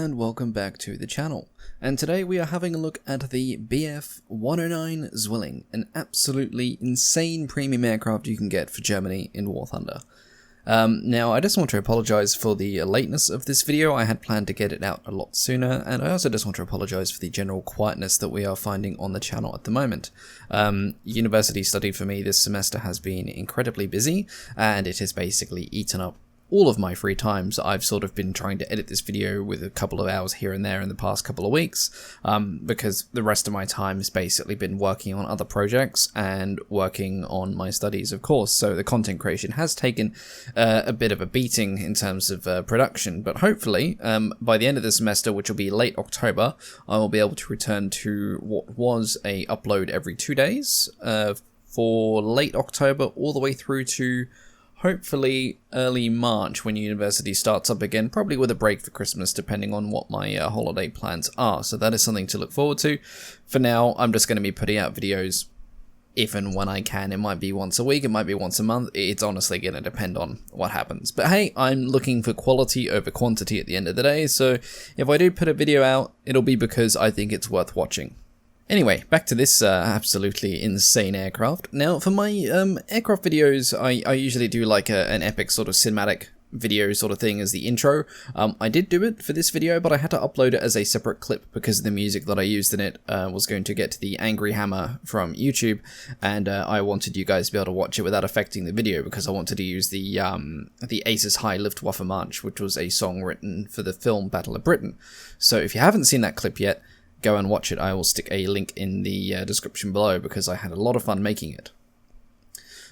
and welcome back to the channel. And today we are having a look at the Bf-109 Zwilling, an absolutely insane premium aircraft you can get for Germany in War Thunder. Now, I just want to apologise for the lateness of this video. I had planned to get it out a lot sooner, and I also just want to apologise for the general quietness that we are finding on the channel at the moment. University study for me this semester has been incredibly busy, and it has basically eaten up all of my free time, so I've sort of been trying to edit this video with a couple of hours here and there in the past couple of weeks, because the rest of my time has basically been working on other projects and working on my studies, of course, so the content creation has taken a bit of a beating in terms of production, but hopefully, by the end of the semester, which will be late October, I will be able to return to what was a upload every 2 days, for late October all the way through to hopefully early March when university starts up again, probably with a break for Christmas depending on what my holiday plans are. So that is something to look forward to. For now, I'm just going to be putting out videos if and when I can. It might be once a week, it might be once a month. It's honestly going to depend on what happens. But hey, I'm looking for quality over quantity at the end of the day, so if I do put a video out, it'll be because I think it's worth watching. Anyway, back to this absolutely insane aircraft. Now, for my aircraft videos, I usually do like an epic sort of cinematic video sort of thing as the intro. I did do it for this video, but I had to upload it as a separate clip because the music that I used in it was going to get to the Angry Hammer from YouTube, and I wanted you guys to be able to watch it without affecting the video because I wanted to use the Aces High Luftwaffe March, which was a song written for the film Battle of Britain. So if you haven't seen that clip yet, go and watch it. I will stick a link in the description below because I had a lot of fun making it.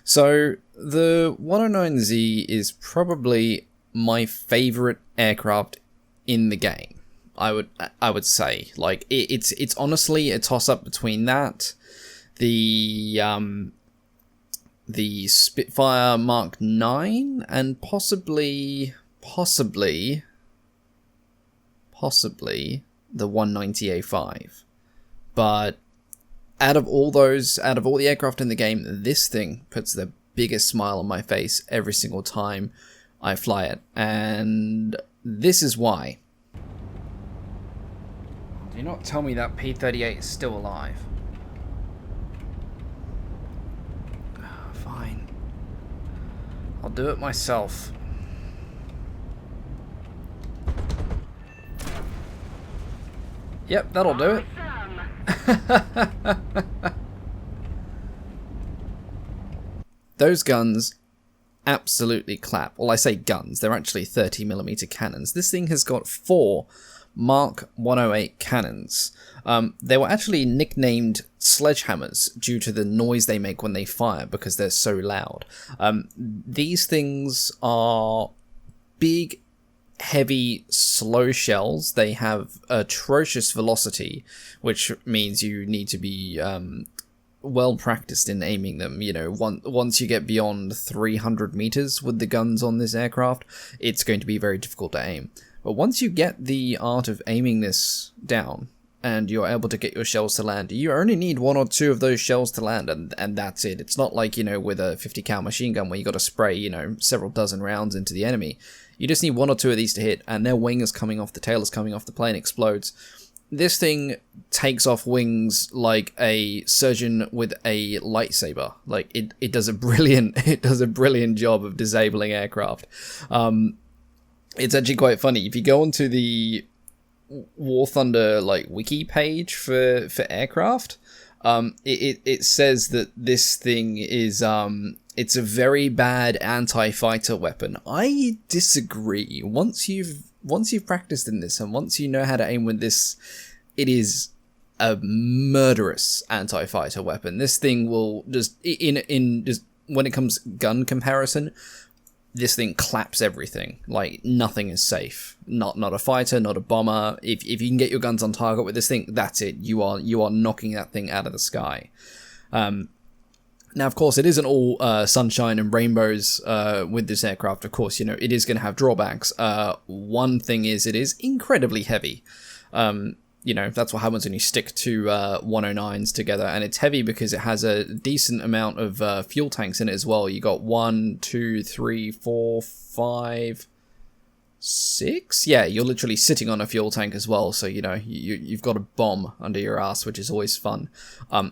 So the 109Z is probably my favorite aircraft in the game. I would say, like, it's honestly a toss up between that, the Spitfire Mark 9, and possibly the 190A5, but out of all the aircraft in the game, this thing puts the biggest smile on my face every single time I fly it, and this is why. Do not tell me that P-38 is still alive. Fine. I'll do it myself. Yep, that'll do it. Those guns absolutely clap. Well, I say guns, they're actually 30mm cannons. This thing has got 4 Mark 108 cannons. They were actually nicknamed sledgehammers due to the noise they make when they fire because they're so loud. These things are big, heavy, slow shells. They have atrocious velocity, which means you need to be well practiced in aiming them. You know, once you get beyond 300 meters with the guns on this aircraft, it's going to be very difficult to aim. But once you get the art of aiming this down, and you're able to get your shells to land, you only need 1 or 2 of those shells to land, and that's it. It's not like, you know, with a 50 cal machine gun where you got to spray, you know, several dozen rounds into the enemy. You just need 1 or 2 of these to hit, and their wing is coming off, the tail is coming off, the plane explodes. This thing takes off wings like a surgeon with a lightsaber. Like, it does a brilliant job of disabling aircraft. It's actually quite funny. If you go onto the War Thunder like wiki page for aircraft, it says that this thing is it's a very bad anti-fighter weapon. I disagree. Once you've practiced in this and once you know how to aim with this, it is a murderous anti-fighter weapon. This thing will just just when it comes gun comparison, this thing claps everything. Like, nothing is safe. Not a fighter, not a bomber. If you can get your guns on target with this thing, that's it. You are knocking that thing out of the sky. Now, of course, it isn't all sunshine and rainbows with this aircraft. Of course, you know, it is going to have drawbacks. One thing is it is incredibly heavy. You know, that's what happens when you stick two 109s together, and it's heavy because it has a decent amount of fuel tanks in it as well. You got 1, 2, 3, 4, 5, 6? Yeah, you're literally sitting on a fuel tank as well, so you know you've got a bomb under your ass, which is always fun.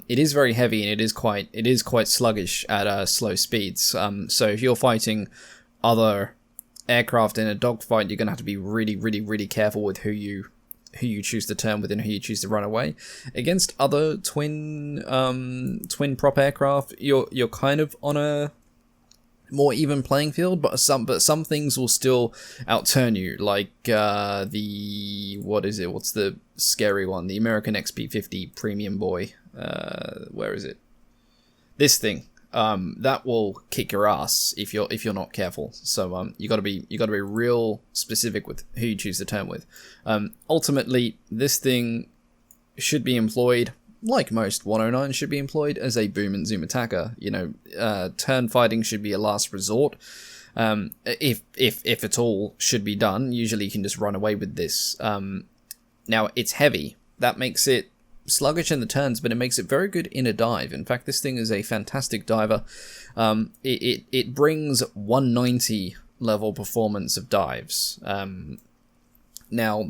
It is very heavy and it is quite sluggish at slow speeds. So if you're fighting other aircraft in a dogfight, you're gonna have to be really careful with who you choose to turn with and who you choose to run away. Against other twin prop aircraft, you're kind of on a more even playing field, but some things will still outturn you, like what's the scary one, the American XP50 Premium Boy, where is it, this thing, that will kick your ass if you're not careful. So you got to be real specific with who you choose to turn with. Ultimately, this thing should be employed, like most 109 should be employed, as a boom and zoom attacker. You know, turn fighting should be a last resort. If at all should be done, usually you can just run away with this. Now, it's heavy. That makes it sluggish in the turns, but it makes it very good in a dive. In fact, this thing is a fantastic diver. It brings 190 level performance of dives. Now,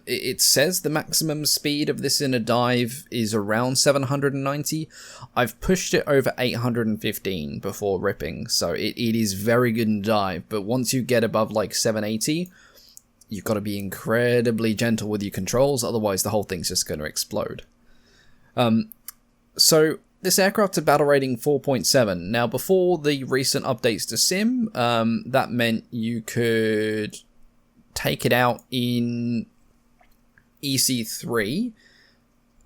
it says the maximum speed of this in a dive is around 790. I've pushed it over 815 before ripping, so it is very good in dive, but once you get above like 780, you've got to be incredibly gentle with your controls, otherwise the whole thing's just going to explode. So this aircraft's a battle rating 4.7. Now, before the recent updates to Sim, that meant you could take it out in EC3.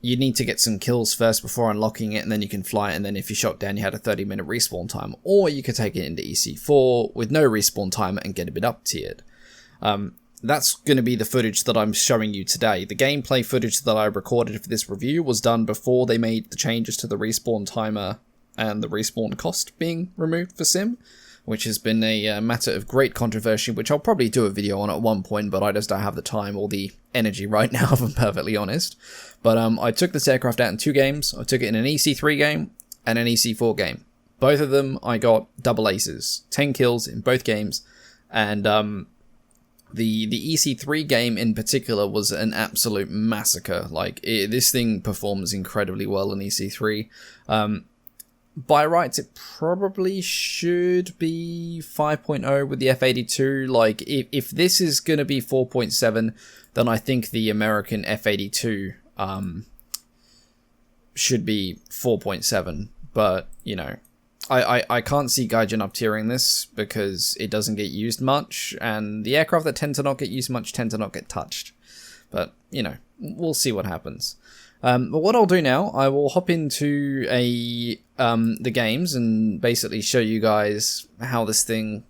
You need to get some kills first before unlocking it, and then you can fly it, and then if you shot down, you had a 30-minute respawn time. Or you could take it into EC4 with no respawn time and get a bit up-tiered. That's going to be the footage that I'm showing you today. The gameplay footage that I recorded for this review was done before they made the changes to the respawn timer and the respawn cost being removed for Sim, which has been a matter of great controversy, which I'll probably do a video on at one point, but I just don't have the time or the energy right now, if I'm perfectly honest. But I took this aircraft out in 2 games. I took it in an EC3 game and an EC4 game. Both of them I got double aces, 10 kills in both games, and the EC3 game in particular was an absolute massacre. Like, this thing performs incredibly well in EC3. By rights, it probably should be 5.0 with the F-82. Like, if this is going to be 4.7, then I think the American F-82 should be 4.7. But, you know, I can't see Gaijin up-tiering this because it doesn't get used much, and the aircraft that tend to not get used much tend to not get touched. But, you know, we'll see what happens. But what I'll do now, I will hop into the games and basically show you guys how this thing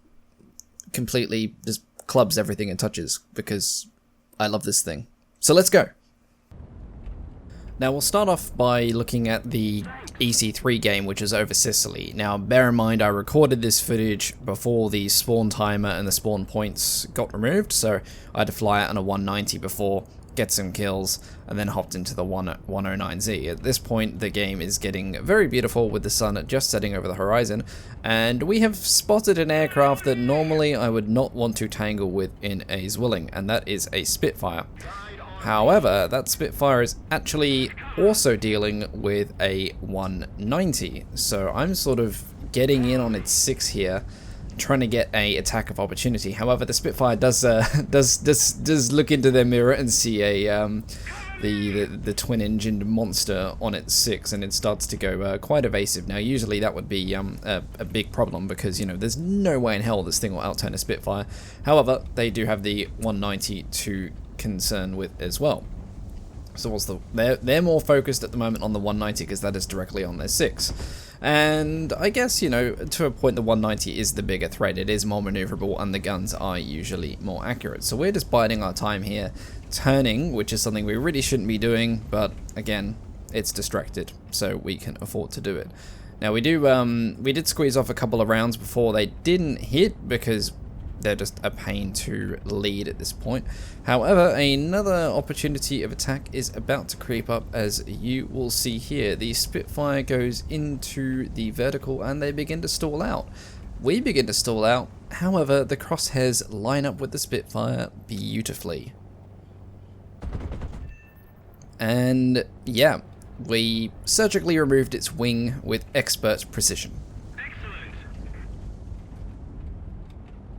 completely just clubs everything it touches, because I love this thing. So let's go. Now we'll start off by looking at the EC3 game, which is over Sicily. Now bear in mind I recorded this footage before the spawn timer and the spawn points got removed, so I had to fly out on a 190 before, get some kills, and then hopped into the 109Z. At this point, the game is getting very beautiful with the sun just setting over the horizon, and we have spotted an aircraft that normally I would not want to tangle with in a Zwilling, and that is a Spitfire. However, that Spitfire is actually also dealing with a 190, so I'm sort of getting in on its 6 here, trying to get a attack of opportunity. However, the Spitfire does look into their mirror and see the twin-engined monster on its 6, and it starts to go quite evasive. Now, usually that would be a big problem because, you know, there's no way in hell this thing will outturn a Spitfire. However, they do have the 190 to concern with as well. So what's they're more focused at the moment on the 190 because that is directly on their 6. And I guess, you know, to a point the 190 is the bigger threat. It is more maneuverable and the guns are usually more accurate. So we're just biding our time here, turning, which is something we really shouldn't be doing, but again, it's distracted, so we can afford to do it. Now we did squeeze off a couple of rounds before they didn't hit because they're just a pain to lead at this point. However, another opportunity of attack is about to creep up, as you will see here. The Spitfire goes into the vertical and they begin to stall out. We begin to stall out, However, the crosshairs line up with the Spitfire beautifully. And yeah, we surgically removed its wing with expert precision.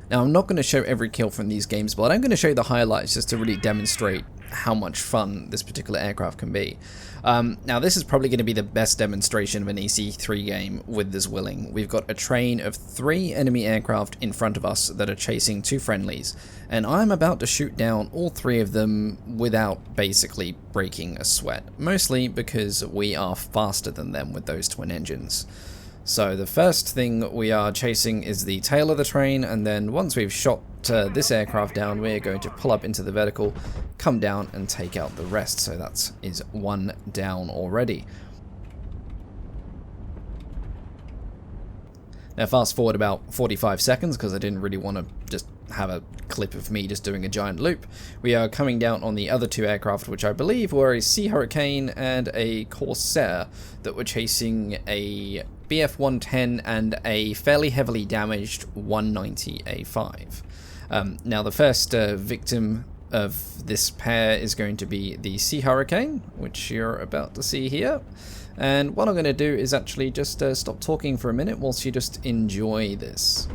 Now, I'm not going to show every kill from these games, but I'm going to show you the highlights just to really demonstrate how much fun this particular aircraft can be. Now, this is probably going to be the best demonstration of an EC3 game with the Zwilling. We've got a train of 3 enemy aircraft in front of us that are chasing 2 friendlies, and I'm about to shoot down all 3 of them without basically breaking a sweat, mostly because we are faster than them with those twin engines. So the first thing we are chasing is the tail of the train, and then once we've shot this aircraft down, we're going to pull up into the vertical, come down and take out the rest. So that is 1 down already. Now fast forward about 45 seconds, because I didn't really want to just have a clip of me just doing a giant loop. We are coming down on the other 2 aircraft, which I believe were a Sea Hurricane and a Corsair that were chasing a BF-110 and a fairly heavily damaged 190A5. Now the first victim of this pair is going to be the Sea Hurricane, which you're about to see here. And what I'm going to do is actually just stop talking for a minute whilst you just enjoy this.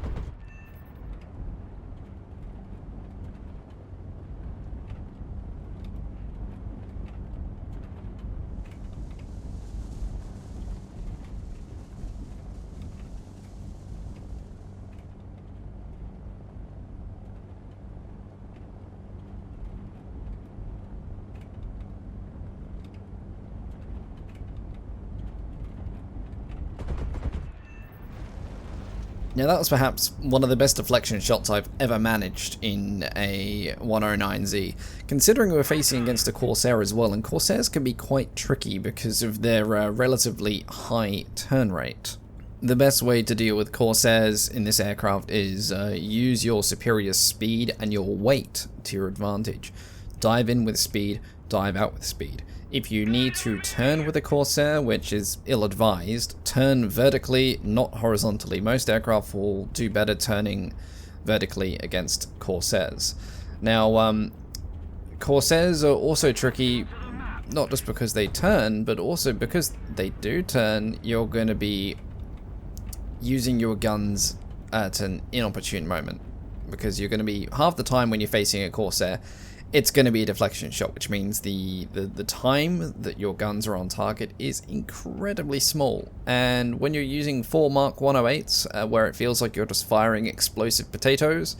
Now that was perhaps one of the best deflection shots I've ever managed in a 109Z, considering we're facing against a Corsair as well, and Corsairs can be quite tricky because of their relatively high turn rate. The best way to deal with Corsairs in this aircraft is use your superior speed and your weight to your advantage. Dive in with speed, dive out with speed. If you need to turn with a Corsair, which is ill-advised, turn vertically, not horizontally. Most aircraft will do better turning vertically against Corsairs. Now, Corsairs are also tricky, not just because they turn, but also because they do turn, you're going to be using your guns at an inopportune moment. Because you're going to be, half the time when you're facing a Corsair, it's going to be a deflection shot, which means the time that your guns are on target is incredibly small. And when you're using 4 Mark 108s, where it feels like you're just firing explosive potatoes,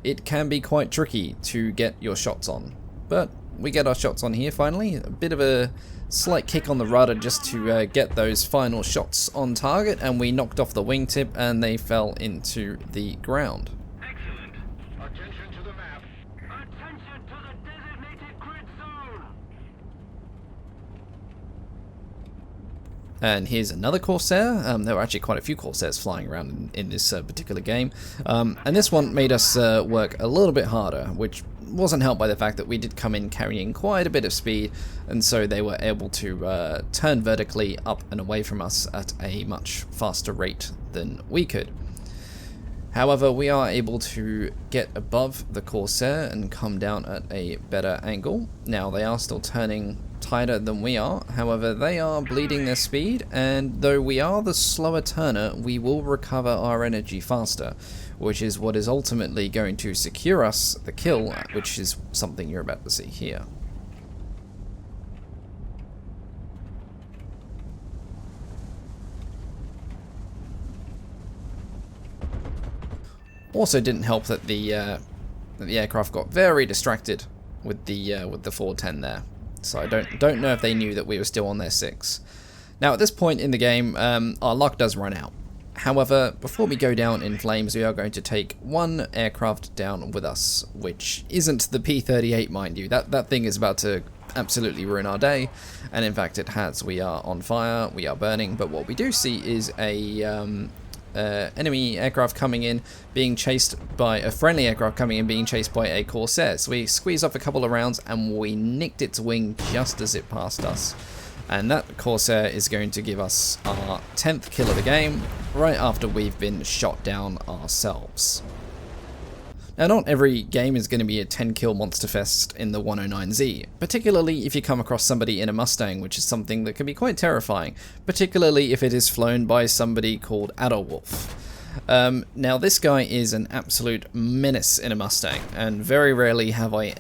it can be quite tricky to get your shots on. But we get our shots on here finally. A bit of a slight kick on the rudder just to get those final shots on target, and we knocked off the wingtip and they fell into the ground. And here's another Corsair. There were actually quite a few Corsairs flying around in this particular game. And this one made us work a little bit harder, which wasn't helped by the fact that we did come in carrying quite a bit of speed, and so they were able to turn vertically up and away from us at a much faster rate than we could. However, we are able to get above the Corsair and come down at a better angle. Now, they are still turning tighter than we are, however they are bleeding their speed, and though we are the slower turner, we will recover our energy faster, which is what is ultimately going to secure us the kill, which is something you're about to see here. Also didn't help that the aircraft got very distracted with the 410 there. So I don't know if they knew that we were still on their 6. Now at this point in the game, our luck does run out. However, before we go down in flames, we are going to take one aircraft down with us, which isn't the P-38, mind you. That thing is about to absolutely ruin our day, and in fact it has. We are on fire, we are burning, but what we do see is a enemy aircraft coming in, being chased by a friendly aircraft coming in, being chased by a Corsair. So we squeezed off a couple of rounds and we nicked its wing just as it passed us. And that Corsair is going to give us our 10th kill of the game, right after we've been shot down ourselves. Now, not every game is going to be a 10 kill monster fest in the 109Z, particularly if you come across somebody in a Mustang, which is something that can be quite terrifying, particularly if it is flown by somebody called AdelWolf. Now, this guy is an absolute menace in a Mustang, and very rarely have I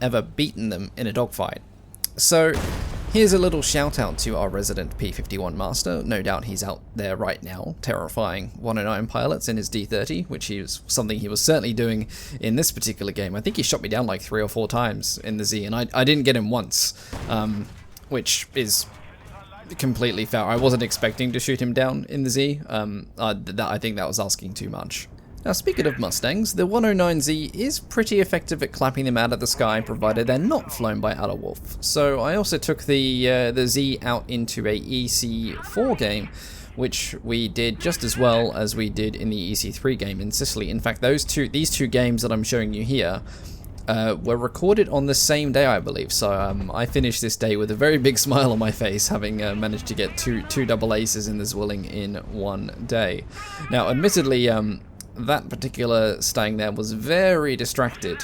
ever beaten them in a dogfight. So, here's a little shout out to our resident P-51 master. No doubt he's out there right now, terrifying 109 pilots in his D30, which is something he was certainly doing in this particular game. I think he shot me down like 3 or 4 times in the Z, and I didn't get him once, which is completely fair. I wasn't expecting to shoot him down in the Z. I think that was asking too much. Now, speaking of Mustangs, the 109Z is pretty effective at clapping them out of the sky, provided they're not flown by AdelWolf. So I also took the Z out into a EC4 game, which we did just as well as we did in the EC3 game in Sicily. In fact, these two games that I'm showing you here were recorded on the same day, I believe. So I finished this day with a very big smile on my face, having managed to get two double aces in the Zwilling in one day. Now, admittedly, that particular staying there was very distracted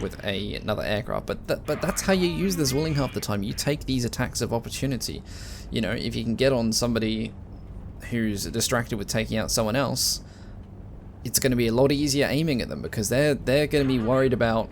with another aircraft, but that's how you use the Zwilling half the time. You take these attacks of opportunity. You know, if you can get on somebody who's distracted with taking out someone else, it's going to be a lot easier aiming at them, because they're going to be worried about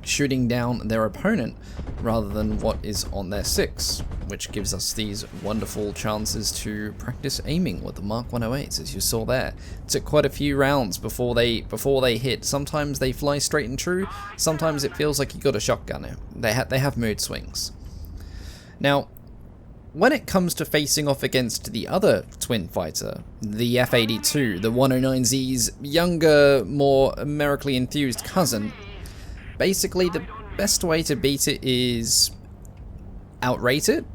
shooting down their opponent rather than what is on their 6, which gives us these wonderful chances to practice aiming with the Mark 108s, as you saw there. It took quite a few rounds before they hit. Sometimes they fly straight and true, sometimes it feels like you got a shotgun it. They have mood swings. Now, when it comes to facing off against the other twin fighter, the F-82, the 109Z's younger, more Americally enthused cousin, basically the best way to beat it is outrate it.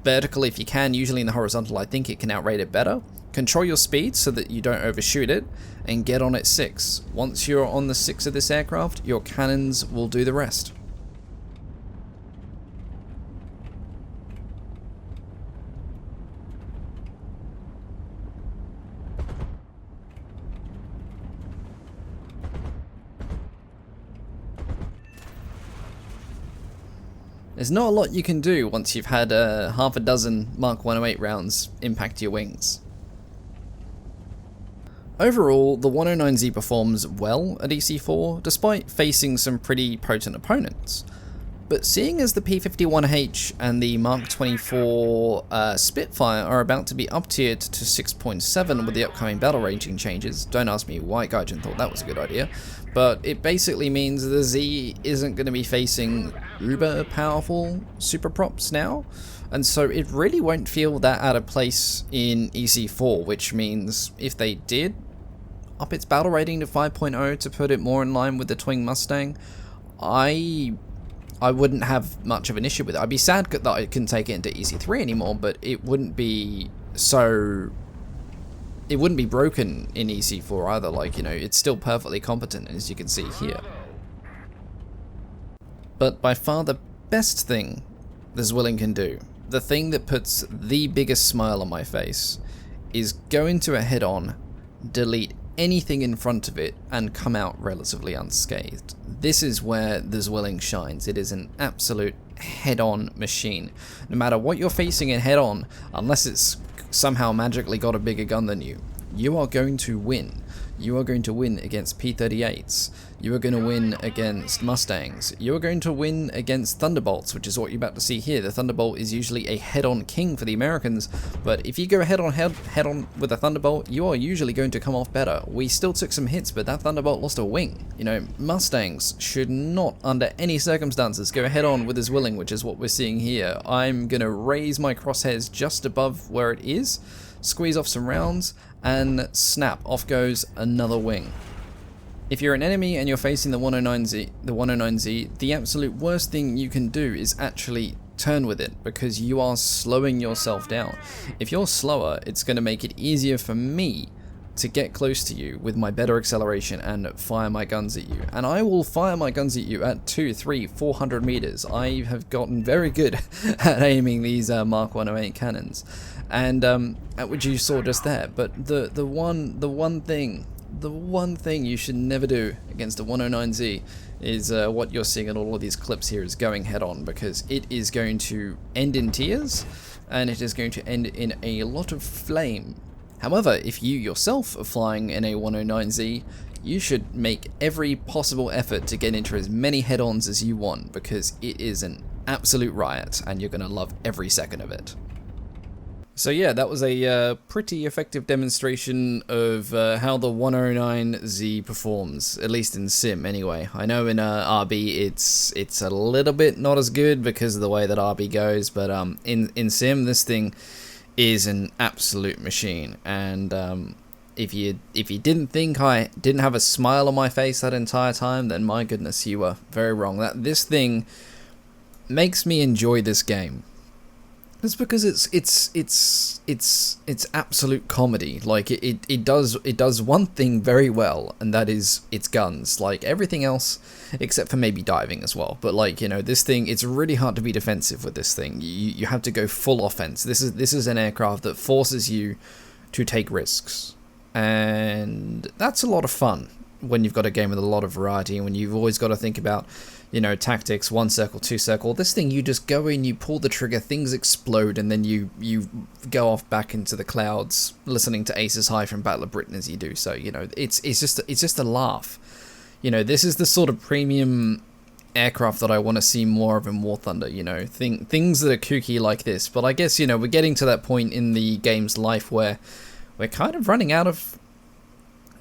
Vertical if you can, usually in the horizontal I think it can outrate it better. Control your speed so that you don't overshoot it, and get on at 6. Once you're on the 6 of this aircraft, your cannons will do the rest. There's not a lot you can do once you've had half a dozen Mark 108 rounds impact your wings. Overall, the 109Z performs well at EC4, despite facing some pretty potent opponents. But seeing as the P-51H and the Mark 24 Spitfire are about to be up-tiered to 6.7 with the upcoming battle ranging changes, don't ask me why Gaijin thought that was a good idea, but it basically means the Z isn't going to be facing uber powerful super props now, and so it really won't feel that out of place in EC4, which means if they did up its battle rating to 5.0 to put it more in line with the Twin Mustang, I wouldn't have much of an issue with it. I'd be sad that I couldn't take it into EC3 anymore, but it wouldn't be broken in EC4 either. Like, you know, it's still perfectly competent, as you can see here. But by far the best thing the Zwilling can do, the thing that puts the biggest smile on my face, is go into a head-on, delete anything in front of it, and come out relatively unscathed. This is where the Zwilling shines. It is an absolute head-on machine. No matter what you're facing in head-on, unless it's somehow magically got a bigger gun than you, you are going to win. You are going to win against P-38s. You are going to win against Mustangs. You are going to win against Thunderbolts, which is what you're about to see here. The Thunderbolt is usually a head-on king for the Americans, but if you go head-on with a Thunderbolt, you are usually going to come off better. We still took some hits, but that Thunderbolt lost a wing. You know, Mustangs should not, under any circumstances, go head-on with the Zwilling, which is what we're seeing here. I'm going to raise my crosshairs just above where it is, squeeze off some rounds, and snap, off goes another wing. If you're an enemy and you're facing the 109Z, the absolute worst thing you can do is actually turn with it, because you are slowing yourself down. If you're slower, it's going to make it easier for me to get close to you with my better acceleration and fire my guns at you. And I will fire my guns at you at 200, 300, 400 meters. I have gotten very good at aiming these Mark 108 cannons, and at which you saw just there. But the one thing the one thing you should never do against a 109Z is what you're seeing in all of these clips here is going head on, because it is going to end in tears and it is going to end in a lot of flame. However, if you yourself are flying in a 109Z, you should make every possible effort to get into as many head-ons as you want, because it is an absolute riot and you're going to love every second of it. So yeah, that was a pretty effective demonstration of how the 109Z performs, at least in Sim anyway. I know in RB it's a little bit not as good because of the way that RB goes, but in Sim this thing is an absolute machine. And if you didn't think I didn't have a smile on my face that entire time, then my goodness, you were very wrong. This thing makes me enjoy this game. It's because it's absolute comedy. Like it does one thing very well, and that is its guns. Like everything else, except for maybe diving as well. But like, you know, this thing, it's really hard to be defensive with this thing. You have to go full offense. This is an aircraft that forces you to take risks, and that's a lot of fun when you've got a game with a lot of variety, and when you've always got to think about, you know, tactics, 1 circle, 2 circle. This thing, you just go in, you pull the trigger, things explode, and then you go off back into the clouds, listening to Aces High from Battle of Britain as you do so. You know, it's just a laugh. You know, this is the sort of premium aircraft that I want to see more of in War Thunder. You know, things that are kooky like this. But I guess, you know, we're getting to that point in the game's life where we're kind of running out of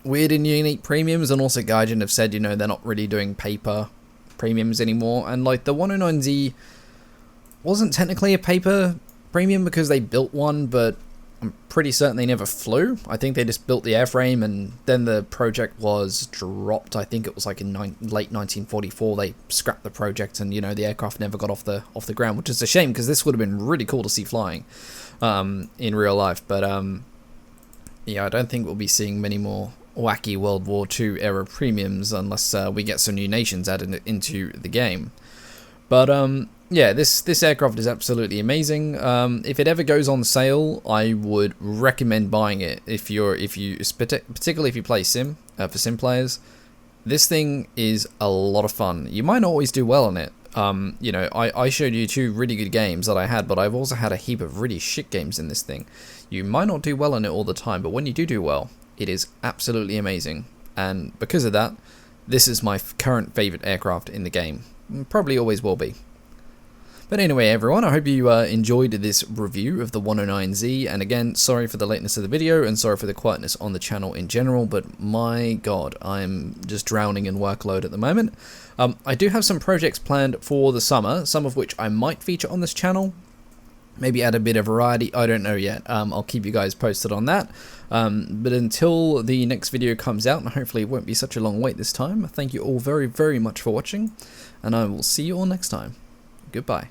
weird and unique premiums, and also Gaijin have said, you know, they're not really doing paper premiums anymore, and like the 109Z wasn't technically a paper premium because they built one, but I'm pretty certain they never flew. I think they just built the airframe and then the project was dropped. I think it was like in late 1944 they scrapped the project, and you know, the aircraft never got off the ground, which is a shame because this would have been really cool to see flying in real life. But yeah, I don't think we'll be seeing many more wacky World War II era premiums unless we get some new nations added into the game. But yeah, this aircraft is absolutely amazing. If it ever goes on sale, I would recommend buying it. Particularly if you play Sim, for Sim players, this thing is a lot of fun. You might not always do well on it. You know, I showed you 2 really good games that I had, but I've also had a heap of really shit games in this thing. You might not do well on it all the time, but when you do well, it is absolutely amazing. And because of that, this is my current favorite aircraft in the game. Probably always will be. But anyway, everyone, I hope you enjoyed this review of the 109Z. And again, sorry for the lateness of the video and sorry for the quietness on the channel in general, but my god, I'm just drowning in workload at the moment. I do have some projects planned for the summer, some of which I might feature on this channel. Maybe add a bit of variety, I don't know yet. I'll keep you guys posted on that. But until the next video comes out, and hopefully it won't be such a long wait this time, thank you all very, very much for watching, and I will see you all next time. Goodbye.